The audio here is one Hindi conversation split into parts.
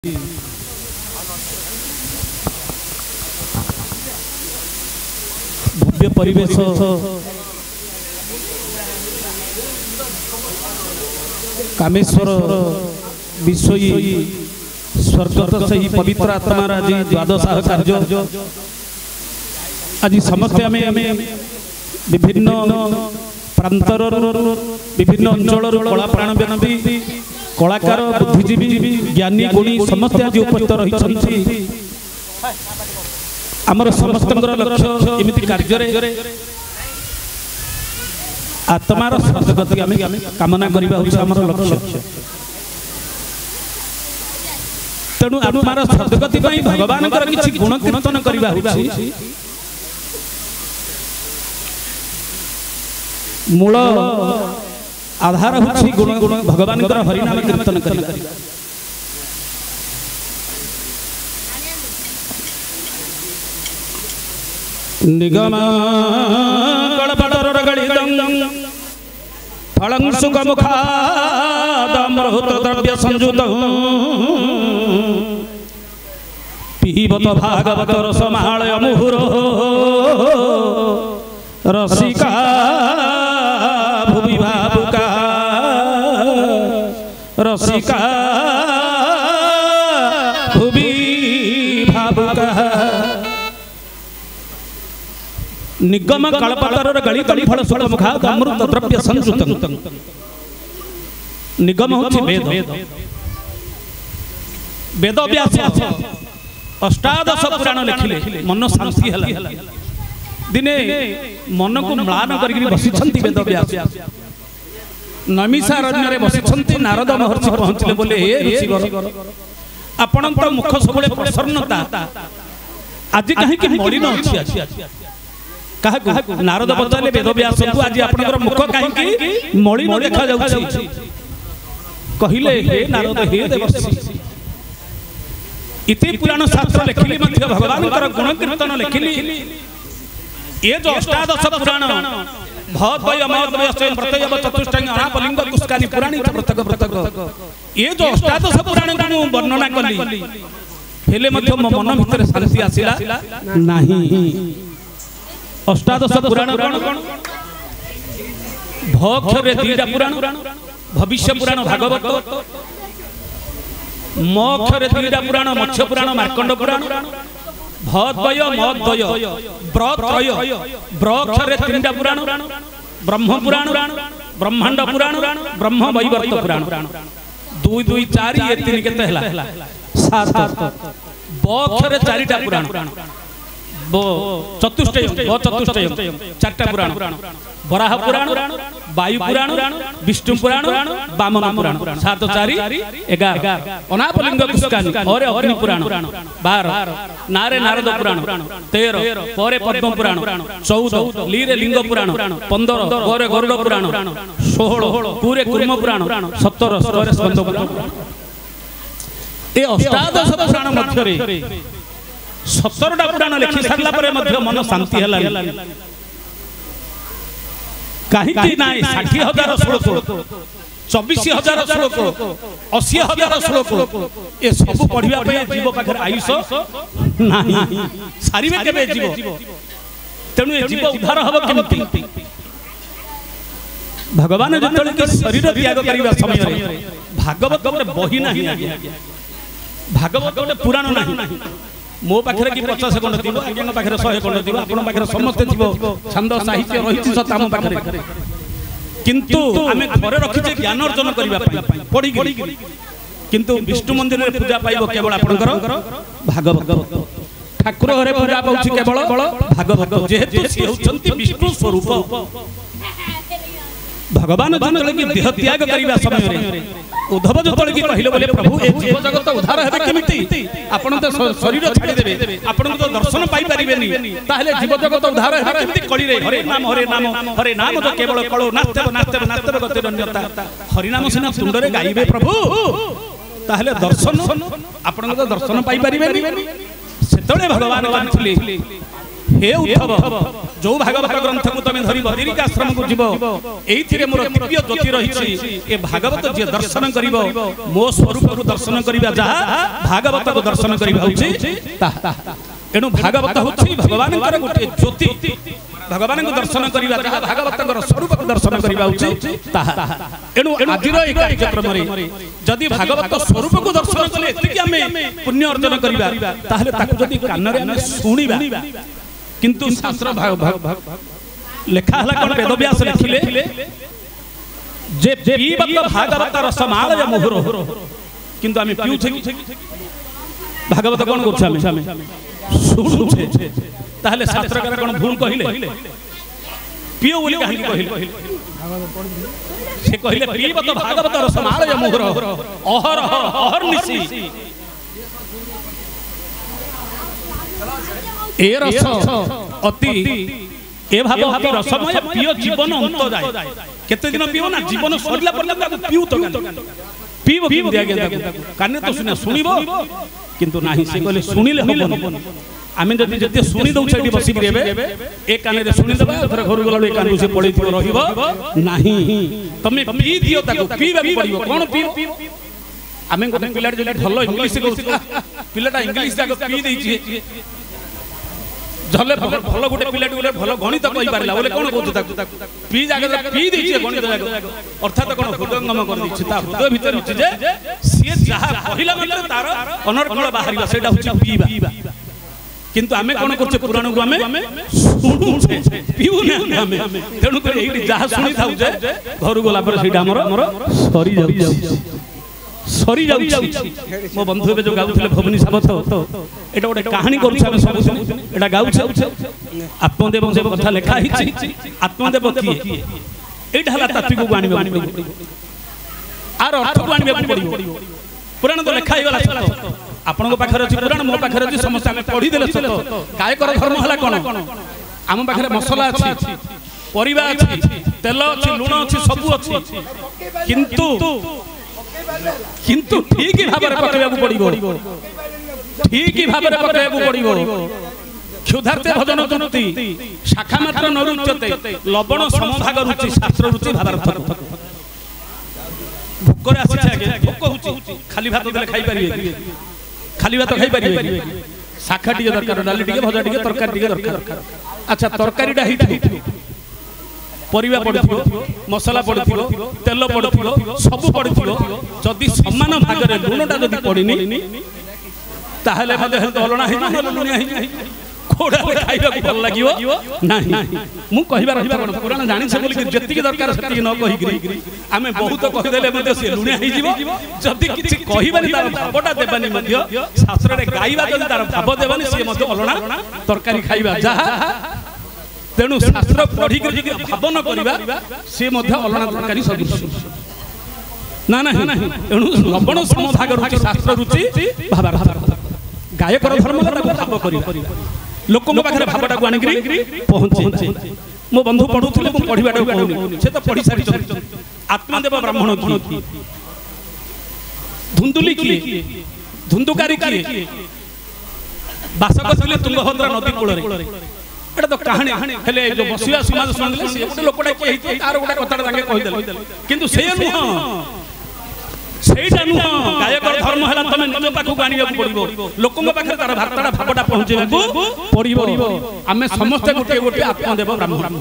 भव्य परिवेश कामेश्वर विषयी स्वर्गत से ही पवित्र आत्मा आज द्वादशाह कार्य आज समस्ते आम विभिन्न प्रांतर विभिन्न अंचल कला प्राण व्यक्ति कलाकार बुद्धिजीवी ज्ञानी गुणी समस्त आज उपस्थित रही आमर समस्त लक्ष्य एमती कार्य आत्मार सदगति आम कामना करवा लक्ष्य तेणु आत्मार सदगति भगवान किसी गुण कीर्तन करवा मूल आधार होछि गुण भगवान हरिनाम कीर्तन करवा निगम फलं सुखमुखादमृत द्रव्य संयुत पीबत भागवत रसमालय मुहुरो रसिका भुवि भावुका रसिका भुवि भावुका निगम कल्पतर गली गली फल सुख मुखा अमृत द्रव्य संयुत निगम होछि वेद वेद व्यास अष्टादश पुराण लिखिले मन शांति हला दिने मन को म्लान करिकि बसिछंती वेद व्यास नमिषारण्य रे बसिछंती नारद महर्षि पहुंचले बोले हे ऋषिवर आपण तो मुख सबले प्रसन्नता आज कहीं कि मलिन अछि कहा नारद पचारे वेद व्यास को आज आपनकर मुख कहीं मलिन देखा जाउछि कहिले हे नारद हे देवर्षि इति पुराण शास्त्र लिखिली मध्य भगवान गुण कीर्तन लिखिली ये जो अष्टादश पुराण भवद्वय अमोद्वय स्वयं प्रत्यय चतुष्टय अनापलिंग कुस्कानि पुराणी पृथक पृथक ये जो अष्टादश पुराण को वर्णना कली हेले मध्य मन भीतर शांति आसिला नाही अष्टादश पुराण भक्षरे दीटा पुराण भविष्य पुराण भागवत मोक्षरे दीटा पुराण मत्स्य पुराण मार्कंड पुराण भवद्वय महोद्वय ब्रत्रय ब्रक्षरे तीनटा पुराण ब्रह्म पुराण ब्रह्मांड पुराण ब्रह्म वैवर्त पुराण 2 2 4 ये 3 केते हला 7 बक्षरे चारिटा पुराण चतुष्टय चतुष्टय चारटा पुराण वराह पुराण वायु पुराण विष्णु पुराण वामन पुराण 7 4 11 अनापलिंग कुस्कानि और अग्नि पुराण 12 नारे नारद पुराण 13 परे पद्म पुराण 14 लीरे लिंग पुराण 15 गोरे गरुड़ पुराण 16 पूरे कुर्म पुराण 17 स्वर स्कंद पुराण ए अष्टादश पुराण मध्यरे 17टा पुराण लिखि सारला परे मध्य मन शांति हला कहीं कि नाई 60,000 श्लोक 24,000 श्लोक 80,000 श्लोक ये सब पढ़िबा पे जीव पाखर आयुष नाही सारिबे केबे जीव तेनु ए जीव उद्धार हबो केमति भगवान जतले के शरीर त्याग करिबा समय रे भागवत रे बही नाही भागवत रे पुराण नाही मो पाखरे कि 50 खंड थिबो आज्ञा पाखरे 100 खंड थिबो आपण पाखरे समस्त थिबो छंद साहित्य रहिछि सताम पाखरे किंतु आमे घरे रखिजे ज्ञान अर्जन करिबा पई पढी किंतु विष्णु मंदिर रे पूजा पाइबो केवल आपनकर भागवत ठाकुर घरे पूजा पाउछि केवल भागवत जेहेतु से होचंती विष्णु स्वरूप भगवान जतले कि देह त्याग करिबा समय रे उद्धव जतले कि कहिले बोले प्रभु ए जीव जगत उद्धार हेबे केमिति आपण तो शरीर छाडी देबे आपण तो दर्शन पाई परिबेनी ताहले जीव जगत उद्धार हेबे केमिति कळी रे हरे नाम जो केवल कळो नास्ते गति अन्यता हरि नाम सिना सुंदरे गाइबे प्रभु ताहले दर्शन आपण तो दर्शन पाई परिबेनी सेतळे भगवान कांथिले हे उद्धव जो भागवत ग्रंथ को तुम धरी बदिरिका आश्रम को जीव एइथिरे मोर दिव्य ज्योति रहिछि ए भागवत जे दर्शन करिवो मो स्वरूप को दर्शन करिबा जहा भागवत को दर्शन करिबा होछि ताहा एनु भागवत होछि भगवान कर गोटे ज्योति भगवान को दर्शन करिबा जहा भागवत कर स्वरूप को दर्शन करिबा होछि ताहा एनु आजिर ए कार्यक्रम रे जदि भागवत स्वरूप को दर्शन कले एतिकि हमें पुण्य अर्जन करिबा ताहले ताकु जदि कान रे हमें सुनिबा किंतु शास्त्र लेखा हला कोन वेदव्यास लिखिले जे पीबत भागवत रसमालय मोहर किंतु आमे पिउछे भागवत कोन करछ आमे सुनुछे ताहले शास्त्रकार कोन भूल कहिले पियो बोली काहे कहिले से कहिले पीबत भागवत रसमालय मोहर अहर अहर निसी ए रस अति ए भाव अति रसमय पियो जीवन अंत जाए केते दिन पियो ना जीवन सरिला परला ताको पिउ तो पीबो पीबो काने तो सुने सुनिबो किंतु नाही से कहले सुनिले हबो आमे जति जति सुनि दउ छैटी बसी रेबे ए काने रे सुनि दबा थर घर गला ए कानु से पड़ी थो रहिबो नाही तमे पी दियो ताको पीबा पड़िबो कोन पी आमे गोटे पिला जले भलो इंग्लिश कहउछ पिलाटा इंग्लिश जाको पी देई छी झले भलो गोटे पिलाटी गोटे भलो गणित कहि पारला बोले कोन कहउछ ताको पी जाके पी देई छी गणित जाको अर्थात कोन हृदयंगम कर दी छी ता हृदय भीतर अछि जे सिए जहा कहिला मतलब तार अनर्कल बाहरिबा सेटा होछि पीबा किंतु आमे कोन करछ पुराण को आमे सुनु छे पिउ ना आमे तेनु कर एही जहा सुनि थाउ जे घर गोला पर सेटा हमर सरी जाउ मो बंधु बे जो गाउथिले भवनी साबत एटा गोटे कहानी करूछ हम सब एटा गाउछ आत्मदेव जे कथा लेखा हिछि आत्मदेव किए एटा हला तात्विक को आनिबे आर अर्थ को आनिबे पड़िबो पुराण तो लेखा हिगला सत आपन को पाखर अछि पुराण मो पाखर अछि समस्त हम पढी देले सत कायकर धर्म हला कोन हम पाखरे मसला अछि परिबा अछि तेल अछि लूण अछि सब अछि किंतु ठीक भाबरे पकेबाकू पड़िबो ठीक भाबरे पकेबाकू पड़िबो क्षुधार्ते भजन तुति शाखा मात्र न रुचते लवण समभाग रुचि शास्त्र रुचि भावार्थ भोक रे आसी छागे भोक होची खाली भात देले खाई परिबे खाली भात खाई परिबे शाखा टिके दरकार डाली टिके भजा टिके तरकारी टिके दरकार अच्छा तरकारीटा हिथि परिबा पड़िथिबो मसला पड़िथिबो तेल पड़िथिबो सब पड़िथिबो जदि समान भागरे लूणटा जदि पड़िनी ताहले मते दलणा हि न लुणिया हि कोडा खाइबा भल लागिवो नाही मु कहिबा रहिबा पुराण जानि से बोली जति के दरकार सति न कहि गिरी आमे बहुत कहि देले मते से लुणिया हि जीवो जदि किछि कहिबानी तार भावटा देबानी मध्य शास्त्र रे गाइबा जदि तार भाव देबानी से मते अलणा तरकारी खाइबा जहा तेणु शास्त्र पढ़ी भावन करवा से अलणा तरकारी सदृश ना ना तेणु लवण समभाग रुचि शास्त्र रुचि भावार्थ गायकर धर्म भाव कर लोक पाखे भावटा को आनिक पहुंचे मो बंधु पढ़ुले पढ़ाटा कहूनी से तो पढ़ी सारी आत्मदेव ब्राह्मण किए धुंदुली किए धुंदुकारी किए बास करथिले तुंगभद्रा नदी कूल एटा तो कहानी हेले जो बसिया समाज सुनले से गोटे लोकटा के हिते तार गोटे कथाटा ताके कहि देले किंतु से नुह सेटा नुह गायकर धर्म हला तमे निज पाखु गानिया पड़िबो लोकंग पाखरे तार वार्ताटा भावटा पहुंचेबो पड़िबो आमे समस्त गोटे गोटे आत्मदेव ब्राह्मण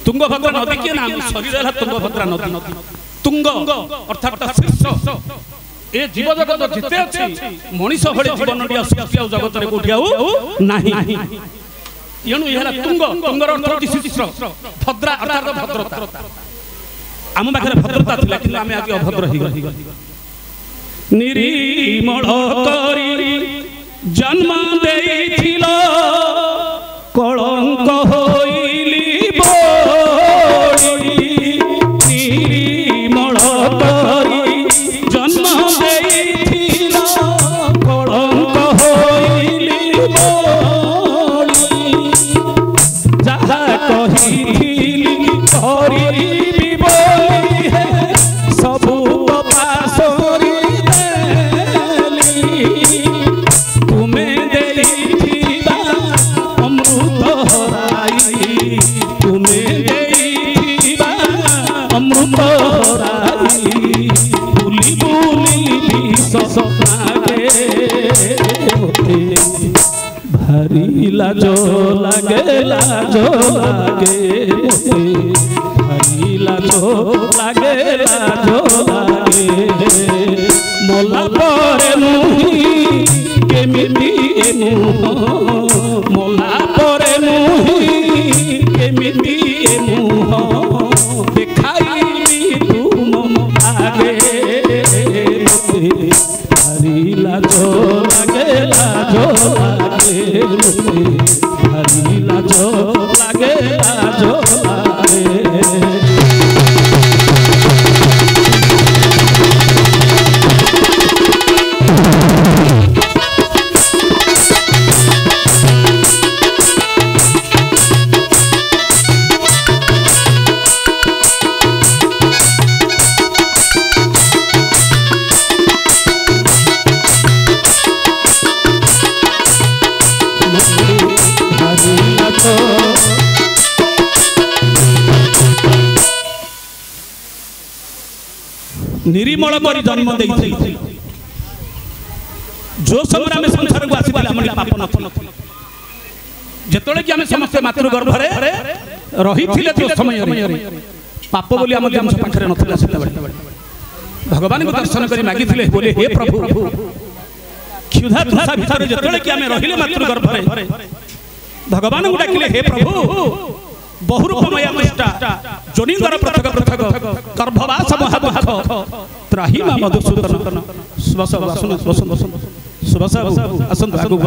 तुंगभद्रा नदी के नाम शरीर हला तुंगभद्रा नदी तुंग अर्थात शीर्ष ए जीव जगत जिते अछि मनीष भଳି जीवनटिया सृष्टि आ जगत रे कोठियाउ नाही एणु यह तुंग तुंगर अर्थ शीर्ष भद्रा अर्थात भद्रता आम पाखे भद्रता थिला कि आमे आज अभद्र ही निरीमल करी जन्म देइथिलो कलंक होइली बोली निरीमल करी जन्म देइथिलो कलंक होइली बोली जहा कहिली करिबी बोली है सबु पासोरी देली तुम्हें देई मोते भारी लाजो लागे मोते भारी लाजो लागे मोला परे मुही केमिति मोला परे मुही केमिति देखाई तुम आगे भारी लाजो लागे भारी लाजो लागे निर्मल कर जन्म जो समय आम संसार को आसी पाप न जिते कि आम समस्त मातृगर्भ रही जो समय पाप बोली आम पाखे ना भगवान को दर्शन कर मागी बोले हे प्रभु क्षुधा तृषा भितर जिते कि आम रहिले मातृगर्भ भगवान को डाकिले हे प्रभु बहुरूपमया दृष्टा जोनिंदर पृथक पृथक गर्भवास महादुख त्राही मधुसूदन सुबस आसंत आगु